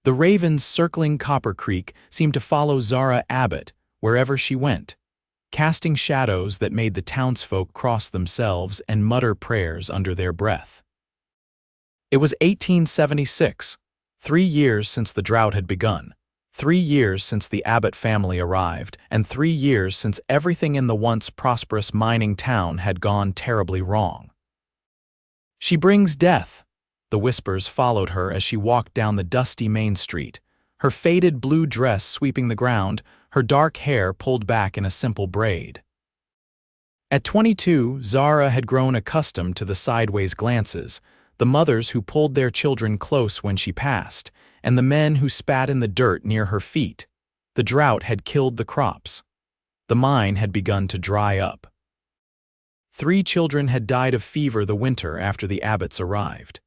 The ravens circling Copper Creek seemed to follow Zara Abbott wherever she went, casting shadows that made the townsfolk cross themselves and mutter prayers under their breath. It was 1876, 3 years since the drought had begun, 3 years since the Abbott family arrived, and 3 years since everything in the once prosperous mining town had gone terribly wrong. "She brings death," the whispers followed her as she walked down the dusty main street, her faded blue dress sweeping the ground, her dark hair pulled back in a simple braid. At 22, Zara had grown accustomed to the sideways glances, the mothers who pulled their children close when she passed, and the men who spat in the dirt near her feet. The drought had killed the crops. The mine had begun to dry up. 3 children had died of fever the winter after the Abbotts arrived.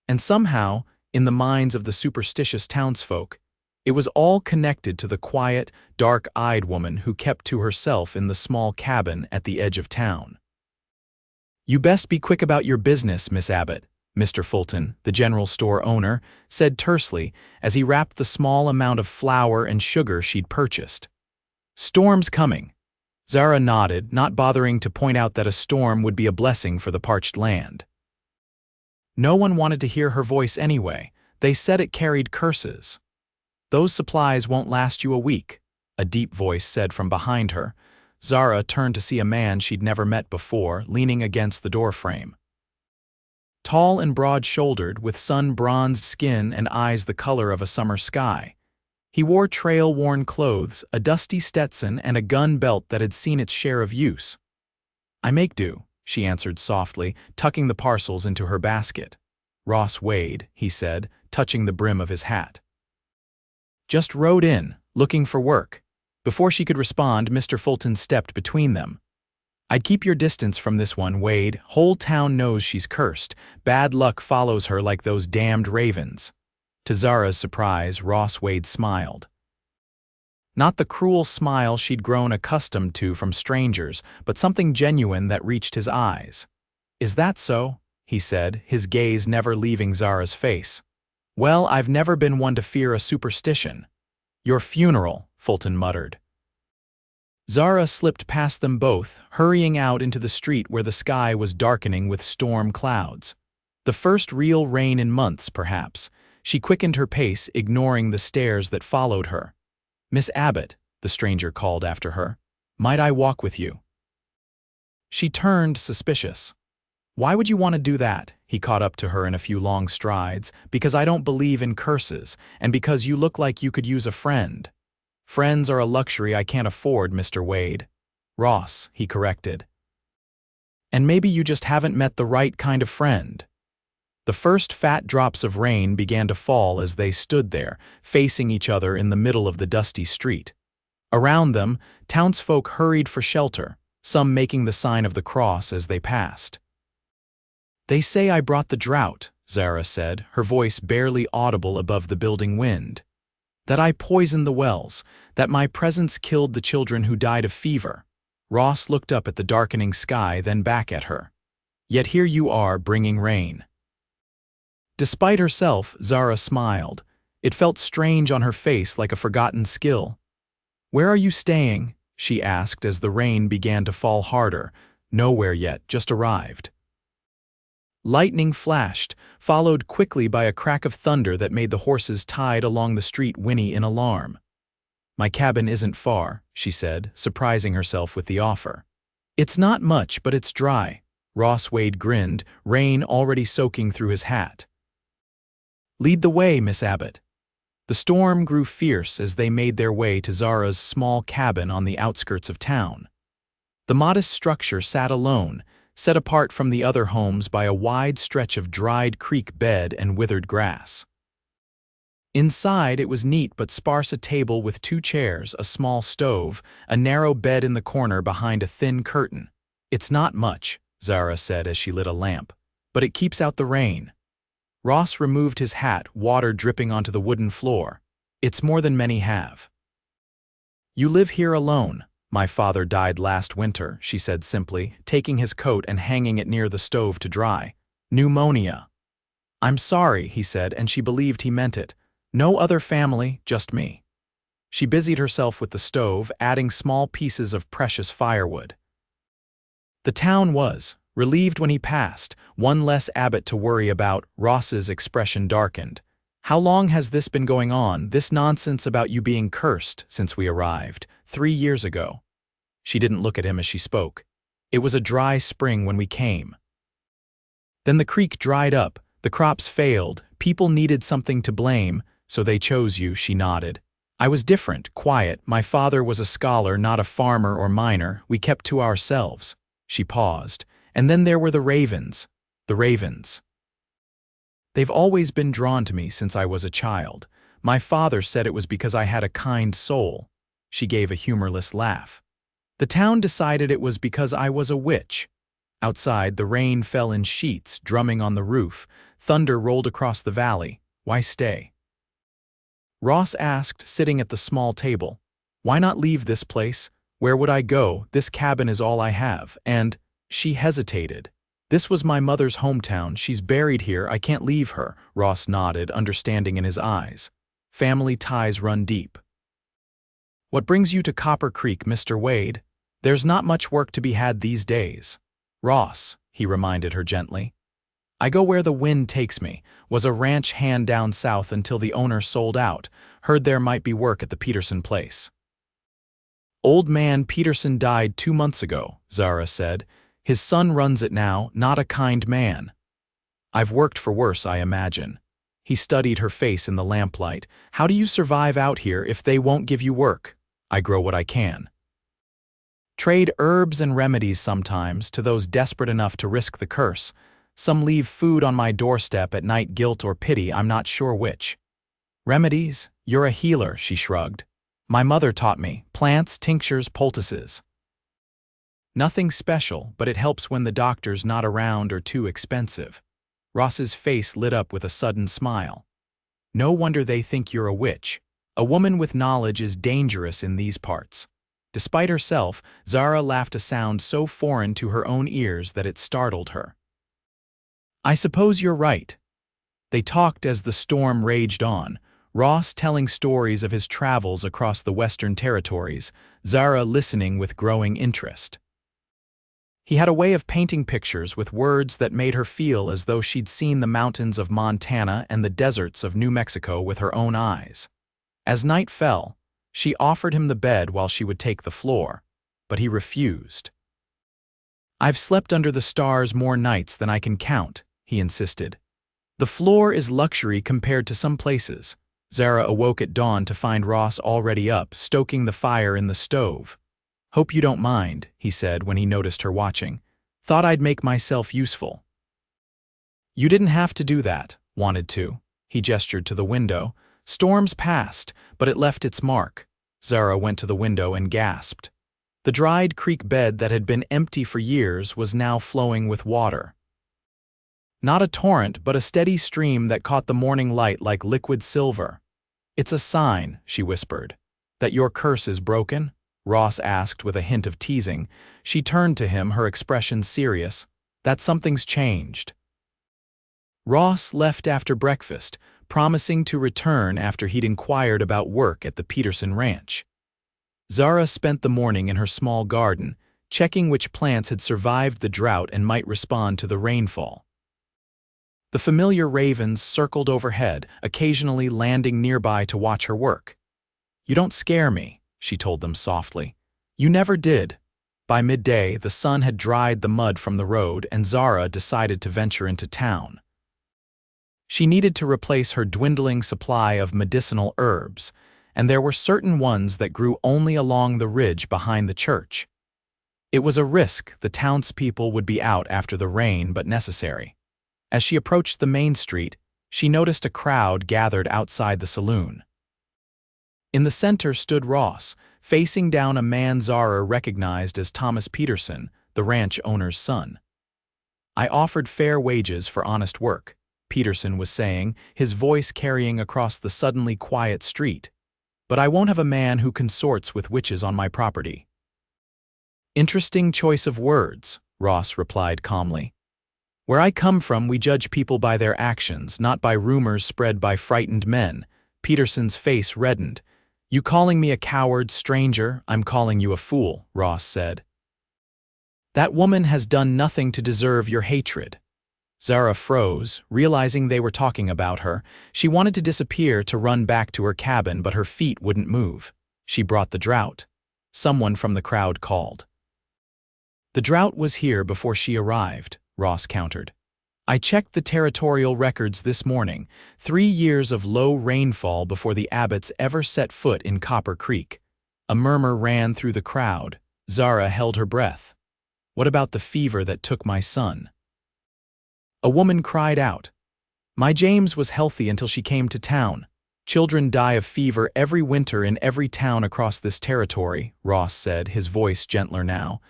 And somehow, in the minds of the superstitious townsfolk, it was all connected to the quiet, dark-eyed woman who kept to herself in the small cabin at the edge of town. "You best be quick about your business, Miss Abbott," Mr. Fulton, the general store owner, said tersely as he wrapped the small amount of flour and sugar she'd purchased. "Storm's coming." Zara nodded, not bothering to point out that a storm would be a blessing for the parched land. No one wanted to hear her voice anyway. They said it carried curses. "Those supplies won't last you a week," a deep voice said from behind her. Zara turned to see a man she'd never met before, leaning against the doorframe. Tall and broad-shouldered, with sun-bronzed skin and eyes the color of a summer sky. He wore trail-worn clothes, a dusty Stetson, and a gun belt that had seen its share of use. "I make do," she answered softly, tucking the parcels into her basket. "Ross Wade," he said, touching the brim of his hat. "Just rode in, looking for work." Before she could respond, Mr. Fulton stepped between them. "I'd keep your distance from this one, Wade. Whole town knows she's cursed. Bad luck follows her like those damned ravens." To Zara's surprise, Ross Wade smiled. Not the cruel smile she'd grown accustomed to from strangers, but something genuine that reached his eyes. "Is that so?" he said, his gaze never leaving Zara's face. "Well, I've never been one to fear a superstition." "Your funeral," Fulton muttered. Zara slipped past them both, hurrying out into the street where the sky was darkening with storm clouds. The first real rain in months, perhaps. She quickened her pace, ignoring the stares that followed her. "Miss Abbott," the stranger called after her, "might I walk with you?" She turned, suspicious. "Why would you want to do that?" He caught up to her in a few long strides. "Because I don't believe in curses, and because you look like you could use a friend." "Friends are a luxury I can't afford, Mr. Wade." "Ross," he corrected. "And maybe you just haven't met the right kind of friend." The first fat drops of rain began to fall as they stood there, facing each other in the middle of the dusty street. Around them, townsfolk hurried for shelter, some making the sign of the cross as they passed. "They say I brought the drought," Zara said, her voice barely audible above the building wind. "That I poisoned the wells, that my presence killed the children who died of fever." Ross looked up at the darkening sky, then back at her. "Yet here you are, bringing rain." Despite herself, Zara smiled. It felt strange on her face, like a forgotten skill. "Where are you staying?" she asked as the rain began to fall harder. "Nowhere yet, just arrived." Lightning flashed, followed quickly by a crack of thunder that made the horses tied along the street whinny in alarm. "My cabin isn't far," she said, surprising herself with the offer. "It's not much, but it's dry." Ross Wade grinned, rain already soaking through his hat. "Lead the way, Miss Abbott." The storm grew fierce as they made their way to Zara's small cabin on the outskirts of town. The modest structure sat alone, set apart from the other homes by a wide stretch of dried creek bed and withered grass. Inside, it was neat but sparse, a table with 2 chairs, a small stove, a narrow bed in the corner behind a thin curtain. "It's not much," Zara said as she lit a lamp, "but it keeps out the rain." Ross removed his hat, water dripping onto the wooden floor. "It's more than many have." "You live here alone." "My father died last winter," she said simply, taking his coat and hanging it near the stove to dry. "Pneumonia." "I'm sorry," he said, and she believed he meant it. No other family, just me. She busied herself with the stove, adding small pieces of precious firewood. The town was relieved when he passed, one less Abbott to worry about. Ross's expression darkened. How long has this been going on, this nonsense about you being cursed, since we arrived, 3 years ago? She didn't look at him as she spoke. It was a dry spring when we came. Then the creek dried up, the crops failed, people needed something to blame, so they chose you, she nodded. I was different, quiet. My father was a scholar, not a farmer or miner. We kept to ourselves. She paused. And then there were the ravens. The ravens. They've always been drawn to me since I was a child. My father said it was because I had a kind soul. She gave a humorless laugh. The town decided it was because I was a witch. Outside, the rain fell in sheets, drumming on the roof. Thunder rolled across the valley. Why stay? Ross asked, sitting at the small table. Why not leave this place? Where would I go? This cabin is all I have. And she hesitated. This was my mother's hometown. She's buried here. I can't leave her. Ross nodded, understanding in his eyes. Family ties run deep. What brings you to Copper Creek, Mr. Wade? There's not much work to be had these days. Ross, he reminded her gently. I go where the wind takes me. Was a ranch hand down south until the owner sold out. Heard there might be work at the Peterson place. Old man Peterson died 2 months ago, Zara said. His son runs it now, not a kind man. I've worked for worse, I imagine. He studied her face in the lamplight. How do you survive out here if they won't give you work? I grow what I can. Trade herbs and remedies sometimes to those desperate enough to risk the curse. Some leave food on my doorstep at night, guilt or pity, I'm not sure which. Remedies? You're a healer, she shrugged. My mother taught me. Plants, tinctures, poultices. Nothing special, but it helps when the doctor's not around or too expensive. Ross's face lit up with a sudden smile. No wonder they think you're a witch. A woman with knowledge is dangerous in these parts. Despite herself, Zara laughed a sound so foreign to her own ears that it startled her. I suppose you're right. They talked as the storm raged on, Ross telling stories of his travels across the Western Territories, Zara listening with growing interest. He had a way of painting pictures with words that made her feel as though she'd seen the mountains of Montana and the deserts of New Mexico with her own eyes. As night fell, she offered him the bed while she would take the floor, but he refused. I've slept under the stars more nights than I can count, he insisted. The floor is luxury compared to some places. Zara awoke at dawn to find Ross already up, stoking the fire in the stove. Hope you don't mind, he said when he noticed her watching. Thought I'd make myself useful. You didn't have to do that, wanted to. He gestured to the window. Storms passed, but it left its mark. Zara went to the window and gasped. The dried creek bed that had been empty for years was now flowing with water. Not a torrent, but a steady stream that caught the morning light like liquid silver. It's a sign, she whispered. That your curse is broken? Ross asked with a hint of teasing. She turned to him, her expression serious. That something's changed. Ross left after breakfast, promising to return after he'd inquired about work at the Peterson ranch. Zara spent the morning in her small garden, checking which plants had survived the drought and might respond to the rainfall. The familiar ravens circled overhead, occasionally landing nearby to watch her work. You don't scare me, she told them softly. You never did. By midday, the sun had dried the mud from the road, and Zara decided to venture into town. She needed to replace her dwindling supply of medicinal herbs, and there were certain ones that grew only along the ridge behind the church. It was a risk the townspeople would be out after the rain, but necessary. As she approached the main street, she noticed a crowd gathered outside the saloon. In the center stood Ross, facing down a man Zara recognized as Thomas Peterson, the ranch owner's son. I offered fair wages for honest work, Peterson was saying, his voice carrying across the suddenly quiet street. But I won't have a man who consorts with witches on my property. Interesting choice of words, Ross replied calmly. Where I come from, we judge people by their actions, not by rumors spread by frightened men. Peterson's face reddened. "You calling me a coward, stranger? I'm calling you a fool," Ross said. "That woman has done nothing to deserve your hatred." Zara froze, realizing they were talking about her. She wanted to disappear to run back to her cabin, but her feet wouldn't move. She brought the drought. Someone from the crowd called. "The drought was here before she arrived," Ross countered. "I checked the territorial records this morning. 3 years of low rainfall before the Abbotts ever set foot in Copper Creek." A murmur ran through the crowd. Zara held her breath. "What about the fever that took my son?" A woman cried out. "My James was healthy until she came to town. Children die of fever every winter in every town across this territory," Ross said, his voice gentler now.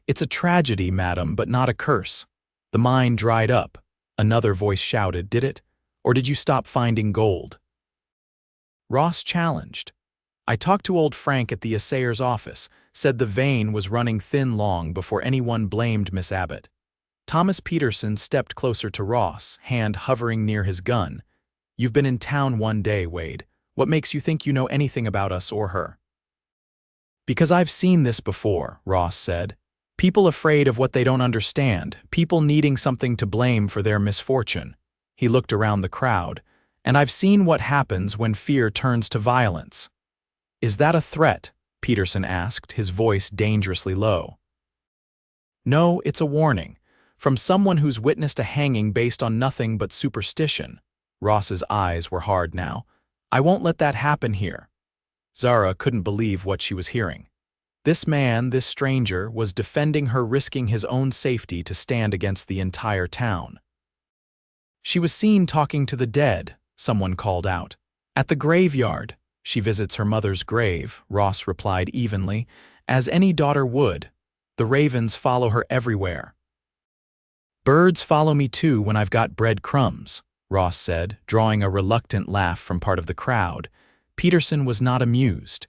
"It's a tragedy, madam, but not a curse." The mine dried up. Another voice shouted, "Did it? Or did you stop finding gold?" Ross challenged. "I talked to old Frank at the assayer's office, said the vein was running thin long before anyone blamed Miss Abbott." Thomas Peterson stepped closer to Ross, hand hovering near his gun. "You've been in town 1 day, Wade. What makes you think you know anything about us or her?" "Because I've seen this before," Ross said. "People afraid of what they don't understand, people needing something to blame for their misfortune." He looked around the crowd. "And I've seen what happens when fear turns to violence." "Is that a threat?" Peterson asked, his voice dangerously low. "No, it's a warning. From someone who's witnessed a hanging based on nothing but superstition." Ross's eyes were hard now. "I won't let that happen here." Zara couldn't believe what she was hearing. This man, this stranger, was defending her, risking his own safety to stand against the entire town. "She was seen talking to the dead," someone called out. "At the graveyard." "She visits her mother's grave," Ross replied evenly, "as any daughter would. The ravens follow her everywhere." "Birds follow me too when I've got bread crumbs," Ross said, drawing a reluctant laugh from part of the crowd. Peterson was not amused.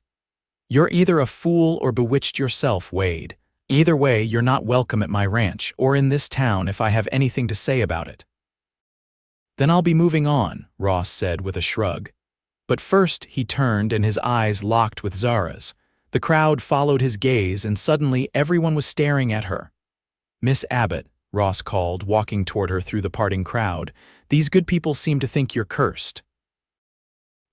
"You're either a fool or bewitched yourself, Wade. Either way, you're not welcome at my ranch or in this town if I have anything to say about it." "Then I'll be moving on," Ross said with a shrug. But first he turned and his eyes locked with Zara's. The crowd followed his gaze and suddenly everyone was staring at her. "Miss Abbott," Ross called, walking toward her through the parting crowd, "these good people seem to think you're cursed."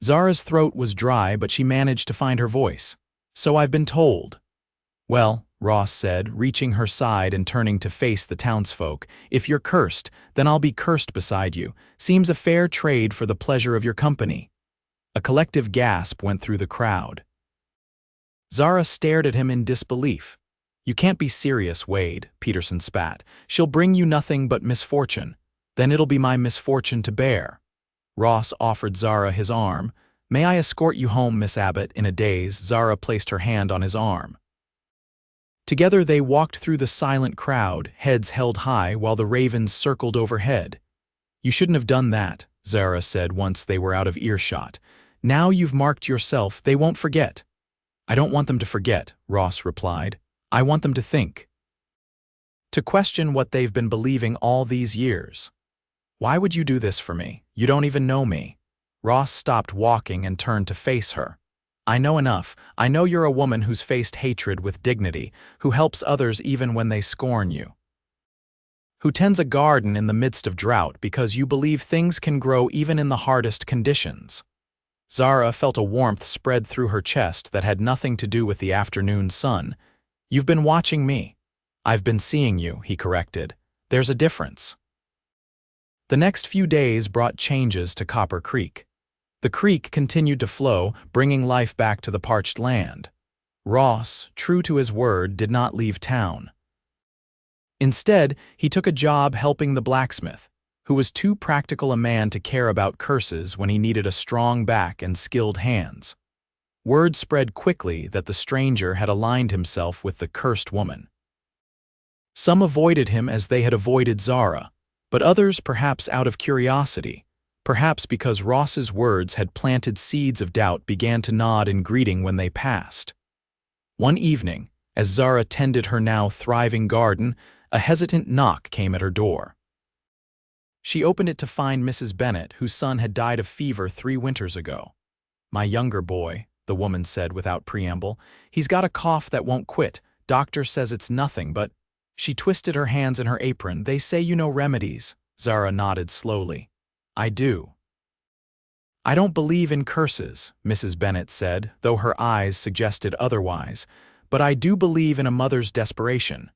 Zara's throat was dry, but she managed to find her voice. "So I've been told." "Well," Ross said, reaching her side and turning to face the townsfolk, "if you're cursed, then I'll be cursed beside you. Seems a fair trade for the pleasure of your company." A collective gasp went through the crowd. Zara stared at him in disbelief. "You can't be serious, Wade," Peterson spat. "She'll bring you nothing but misfortune. Then it'll be my misfortune to bear." Ross offered Zara his arm. "May I escort you home, Miss Abbott?" In a daze, Zara placed her hand on his arm. Together they walked through the silent crowd, heads held high while the ravens circled overhead. "You shouldn't have done that," Zara said once they were out of earshot. "Now you've marked yourself, they won't forget." "I don't want them to forget," Ross replied. "I want them to think. To question what they've been believing all these years." "Why would you do this for me? You don't even know me." Ross stopped walking and turned to face her. "I know enough. I know you're a woman who's faced hatred with dignity, who helps others even when they scorn you, who tends a garden in the midst of drought because you believe things can grow even in the hardest conditions." Zara felt a warmth spread through her chest that had nothing to do with the afternoon sun. "You've been watching me." "I've been seeing you," he corrected. "There's a difference." The next few days brought changes to Copper Creek. The creek continued to flow, bringing life back to the parched land. Ross, true to his word, did not leave town. Instead, he took a job helping the blacksmith, who was too practical a man to care about curses when he needed a strong back and skilled hands. Word spread quickly that the stranger had aligned himself with the cursed woman. Some avoided him as they had avoided Zara, but others perhaps out of curiosity, perhaps because Ross's words had planted seeds of doubt, began to nod in greeting when they passed. One evening, as Zara tended her now thriving garden, a hesitant knock came at her door. She opened it to find Mrs. Bennett, whose son had died of fever 3 winters ago. My younger boy, the woman said without preamble. He's got a cough that won't quit. Doctor says it's nothing, but... She twisted her hands in her apron. They say you know remedies. Zara nodded slowly. I do. I don't believe in curses, Mrs. Bennet said, though her eyes suggested otherwise. But I do believe in a mother's desperation.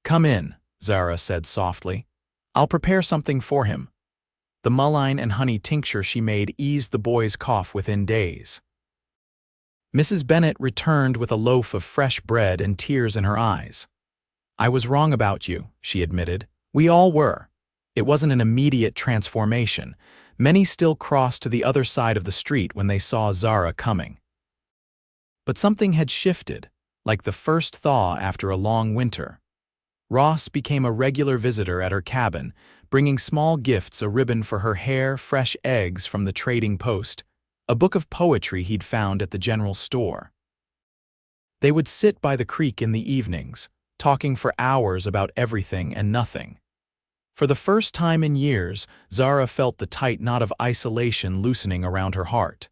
Come in, Zara said softly. I'll prepare something for him. The mullein and honey tincture she made eased the boy's cough within days. Mrs. Bennet returned with a loaf of fresh bread and tears in her eyes. I was wrong about you, she admitted. We all were. It wasn't an immediate transformation. Many still crossed to the other side of the street when they saw Zara coming. But something had shifted, like the first thaw after a long winter. Ross became a regular visitor at her cabin, bringing small gifts, a ribbon for her hair, fresh eggs from the trading post, a book of poetry he'd found at the general store. They would sit by the creek in the evenings, talking for hours about everything and nothing. For the first time in years, Zara felt the tight knot of isolation loosening around her heart.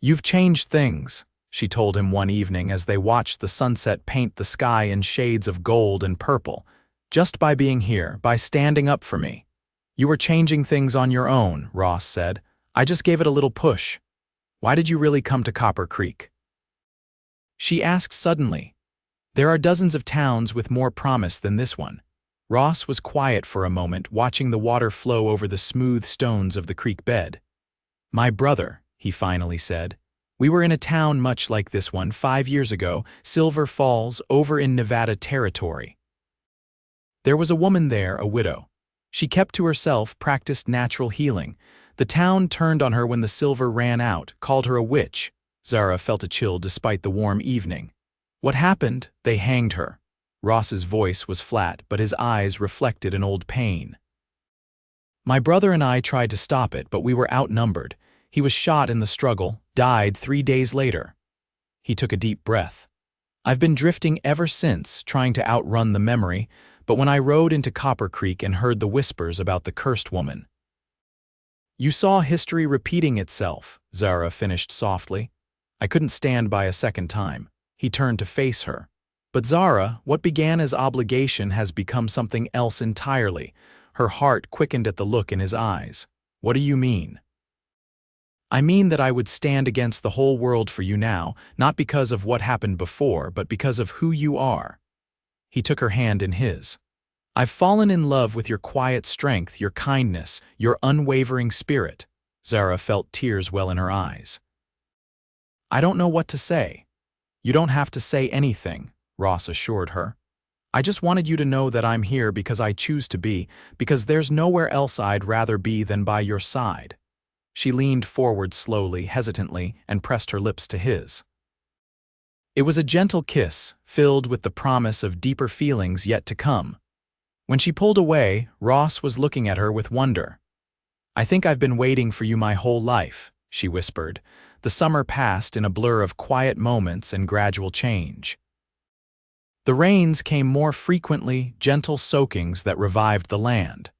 You've changed things, she told him one evening as they watched the sunset paint the sky in shades of gold and purple, just by being here, by standing up for me. You were changing things on your own, Ross said. I just gave it a little push. Why did you really come to Copper Creek? She asked suddenly. There are dozens of towns with more promise than this one. Ross was quiet for a moment, watching the water flow over the smooth stones of the creek bed. My brother, he finally said. We were in a town much like this one 5 years ago, Silver Falls, over in Nevada Territory. There was a woman there, a widow. She kept to herself, practiced natural healing. The town turned on her when the silver ran out, called her a witch. Zara felt a chill despite the warm evening. What happened? They hanged her. Ross's voice was flat, but his eyes reflected an old pain. My brother and I tried to stop it, but we were outnumbered. He was shot in the struggle, died 3 days later. He took a deep breath. I've been drifting ever since, trying to outrun the memory, but when I rode into Copper Creek and heard the whispers about the cursed woman. You saw history repeating itself, Zara finished softly. I couldn't stand by a second time. He turned to face her. But Zara, what began as obligation has become something else entirely. Her heart quickened at the look in his eyes. What do you mean? I mean that I would stand against the whole world for you now, not because of what happened before, but because of who you are. He took her hand in his. I've fallen in love with your quiet strength, your kindness, your unwavering spirit. Zara felt tears well in her eyes. I don't know what to say. You don't have to say anything, Ross assured her. I just wanted you to know that I'm here because I choose to be, because there's nowhere else I'd rather be than by your side. She leaned forward slowly, hesitantly, and pressed her lips to his. It was a gentle kiss, filled with the promise of deeper feelings yet to come. When she pulled away, Ross was looking at her with wonder. I think I've been waiting for you my whole life, she whispered. The summer passed in a blur of quiet moments and gradual change. The rains came more frequently, gentle soakings that revived the land.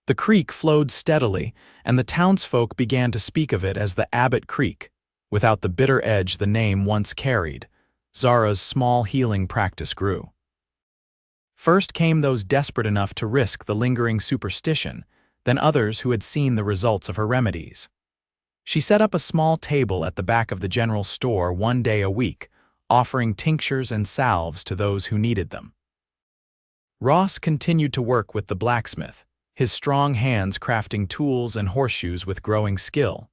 The creek flowed steadily, and the townsfolk began to speak of it as the Abbott Creek, without the bitter edge the name once carried. Zara's small healing practice grew. First came those desperate enough to risk the lingering superstition, then others who had seen the results of her remedies. She set up a small table at the back of the general store 1 day a week, offering tinctures and salves to those who needed them. Ross continued to work with the blacksmith, his strong hands crafting tools and horseshoes with growing skill.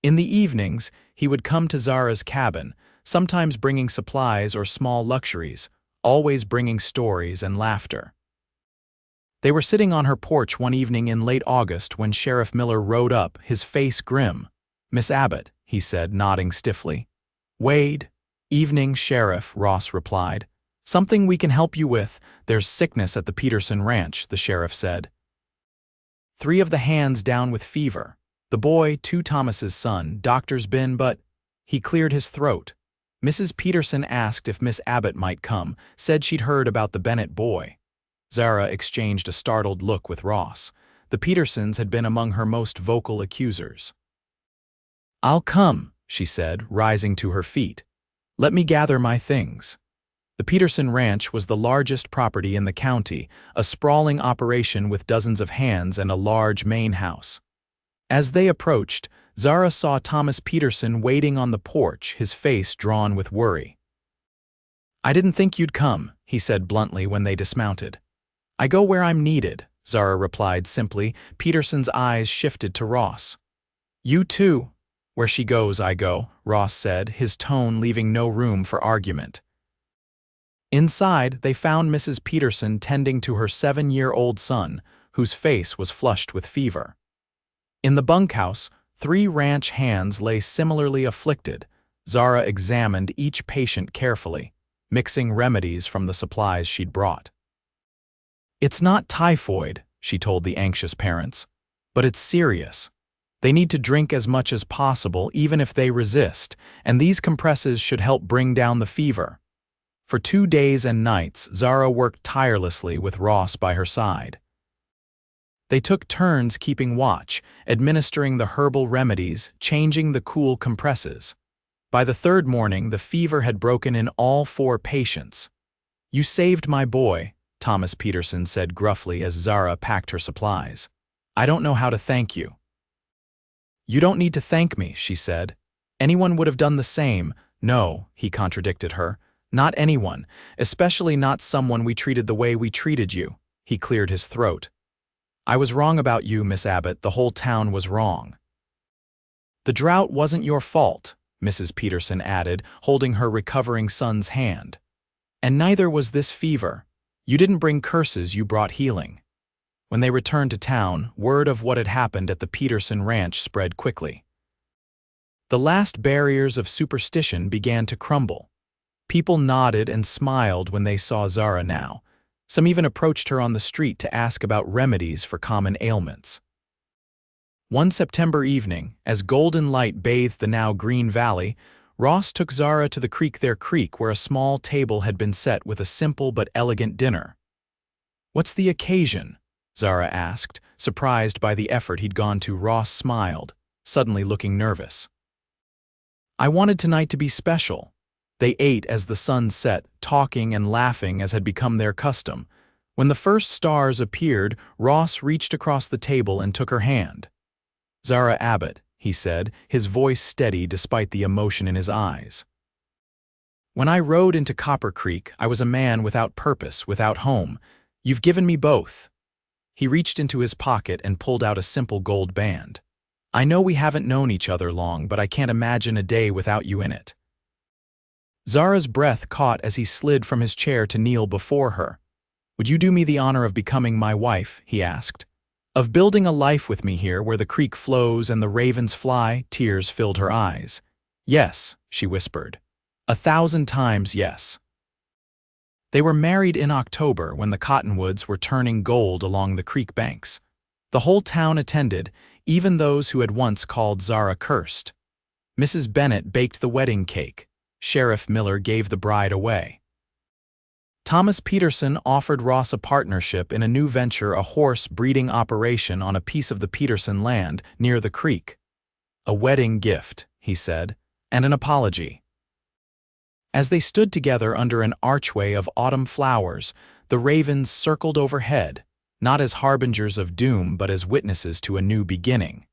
In the evenings, he would come to Zara's cabin, sometimes bringing supplies or small luxuries, always bringing stories and laughter. They were sitting on her porch one evening in late August when Sheriff Miller rode up, his face grim. Miss Abbott, he said, nodding stiffly. Wade. Evening, Sheriff, Ross replied. Something we can help you with. There's sickness at the Peterson ranch, the sheriff said. 3 of the hands down with fever. The boy, 2 Thomas's son, doctor's been, but... He cleared his throat. Mrs. Peterson asked if Miss Abbott might come, said she'd heard about the Bennett boy. Zara exchanged a startled look with Ross. The Petersons had been among her most vocal accusers. "I'll come," she said, rising to her feet. "Let me gather my things." The Peterson Ranch was the largest property in the county, a sprawling operation with dozens of hands and a large main house. As they approached, Zara saw Thomas Peterson waiting on the porch, his face drawn with worry. "I didn't think you'd come," he said bluntly when they dismounted. "I go where I'm needed," Zara replied simply. Peterson's eyes shifted to Ross. "You too." "Where she goes, I go," Ross said, his tone leaving no room for argument. Inside, they found Mrs. Peterson tending to her 7-year-old son, whose face was flushed with fever. In the bunkhouse, 3 ranch hands lay similarly afflicted. Zara examined each patient carefully, mixing remedies from the supplies she'd brought. "It's not typhoid," she told the anxious parents, "but it's serious. They need to drink as much as possible even if they resist, and these compresses should help bring down the fever." For 2 days and nights, Zara worked tirelessly with Ross by her side. They took turns keeping watch, administering the herbal remedies, changing the cool compresses. By the 3rd morning, the fever had broken in all 4 patients. "You saved my boy," Thomas Peterson said gruffly as Zara packed her supplies. "I don't know how to thank you." "You don't need to thank me," she said. "Anyone would have done the same." "No," he contradicted her. "Not anyone, especially not someone we treated the way we treated you." He cleared his throat. "I was wrong about you, Miss Abbott. The whole town was wrong." "The drought wasn't your fault," Mrs. Peterson added, holding her recovering son's hand. "And neither was this fever. You didn't bring curses, you brought healing." When they returned to town, word of what had happened at the Peterson Ranch spread quickly. The last barriers of superstition began to crumble. People nodded and smiled when they saw Zara now. Some even approached her on the street to ask about remedies for common ailments. One September evening, as golden light bathed the now green valley, Ross took Zara to the creek where a small table had been set with a simple but elegant dinner. "What's the occasion?" Zara asked, surprised by the effort he'd gone to. Ross smiled, suddenly looking nervous. "I wanted tonight to be special." They ate as the sun set, talking and laughing as had become their custom. When the first stars appeared, Ross reached across the table and took her hand. "Zara Abbott," he said, his voice steady despite the emotion in his eyes. "When I rode into Copper Creek, I was a man without purpose, without home. You've given me both." He reached into his pocket and pulled out a simple gold band. "I know we haven't known each other long, but I can't imagine a day without you in it." Zara's breath caught as he slid from his chair to kneel before her. "Would you do me the honor of becoming my wife?" he asked. "Of building a life with me here where the creek flows and the ravens fly?" Tears filled her eyes. "Yes," she whispered. 1,000 times yes." They were married in October when the cottonwoods were turning gold along the creek banks. The whole town attended, even those who had once called Zara cursed. Mrs. Bennett baked the wedding cake. Sheriff Miller gave the bride away. Thomas Peterson offered Ross a partnership in a new venture, a horse breeding operation on a piece of the Peterson land near the creek. "A wedding gift," he said, "and an apology." As they stood together under an archway of autumn flowers, the ravens circled overhead, not as harbingers of doom but as witnesses to a new beginning.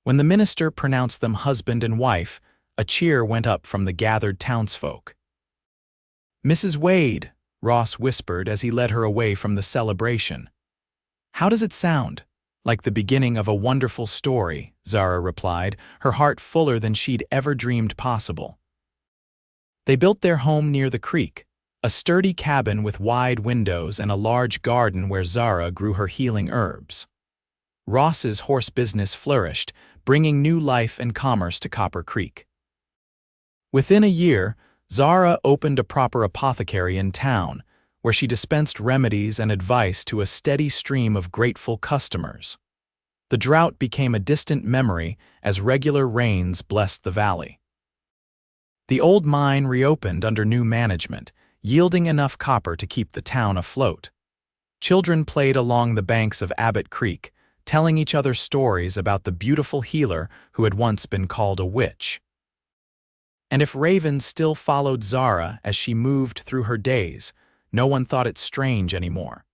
When the minister pronounced them husband and wife, a cheer went up from the gathered townsfolk. "Mrs. Wade," Ross whispered as he led her away from the celebration. "How does it sound?" "Like the beginning of a wonderful story," Zara replied, her heart fuller than she'd ever dreamed possible. They built their home near the creek, a sturdy cabin with wide windows and a large garden where Zara grew her healing herbs. Ross's horse business flourished, bringing new life and commerce to Copper Creek. Within a year, Zara opened a proper apothecary in town, where she dispensed remedies and advice to a steady stream of grateful customers. The drought became a distant memory as regular rains blessed the valley. The old mine reopened under new management, yielding enough copper to keep the town afloat. Children played along the banks of Abbott Creek, telling each other stories about the beautiful healer who had once been called a witch. And if ravens still followed Zara as she moved through her days, no one thought it strange anymore.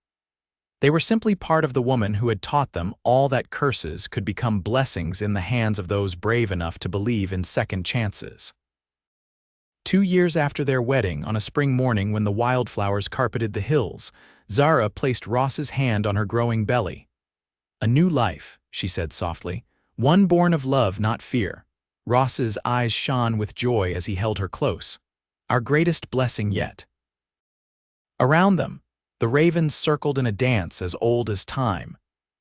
They were simply part of the woman who had taught them all that curses could become blessings in the hands of those brave enough to believe in second chances. 2 years after their wedding, on a spring morning when the wildflowers carpeted the hills, Zara placed Ross's hand on her growing belly. "A new life," she said softly, "one born of love, not fear." Ross's eyes shone with joy as he held her close. "Our greatest blessing yet." Around them, the ravens circled in a dance as old as time,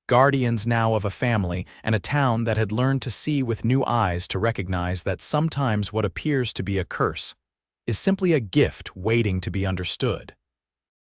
guardians now of a family and a town that had learned to see with new eyes, to recognize that sometimes what appears to be a curse is simply a gift waiting to be understood.